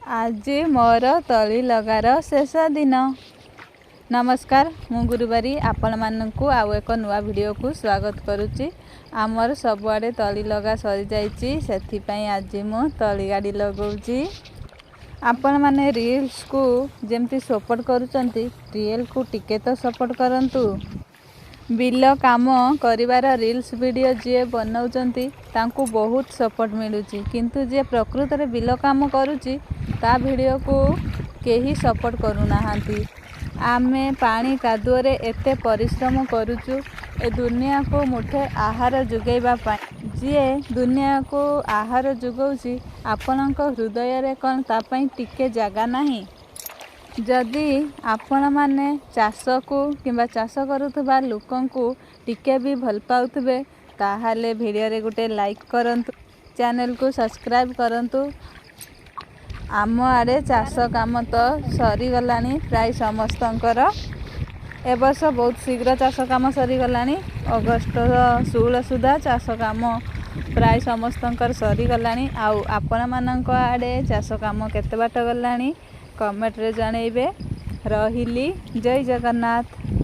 आज मोर तली लगार शेष दिन। नमस्कार, मु गुरुबारी आपण मानकु आउ एक नुआ वीडियो को स्वागत करुच्ची। आमर सबुआडे तली लगा सरी जाइए, से आज मु तली गाड़ी लगाऊँगी। आपण माने रील्स को जेमती सपोर्ट करुचंती, रियल को टिके तो सपोर्ट करंतु। बिल काम करिवार रील्स वीडियो जे बनाउचंती तांकु बहुत सपोर्ट मिलुची, किंतु जे प्रकृत रे बिल काम करुची ता वीडियो को केही सपोर्ट करूनाहांती। आमे पानी कादुअरे एते परिश्रम करुचु ए दुनिया को मुठे आहार जुगैबा पाई। जे दुनिया को आहार जुगौची आपणक हृदय रे कौन ता पई टिके जागा नाही। जदि आपण माने चाष को किंबा चाष करुथबा लोकन को टिके भी भल पाउथबे ताहाले वीडियो रे गुटे लाइक करंतु, चैनल को सब्सक्राइब करंतु। आम आड़े चाष काम तो सरी गलानी प्राय समस्तंकर। ए वर्ष बहुत शीघ्र चाष काम सरी गलानी। अगस्त 16 सुधा चाष काम प्राय समस्तंकर सरी गलानी। आउ आपण मानक आड़े चाष काम केते बाट गलानी कमेंट रे जणैबे। रहिली। जय जगन्नाथ।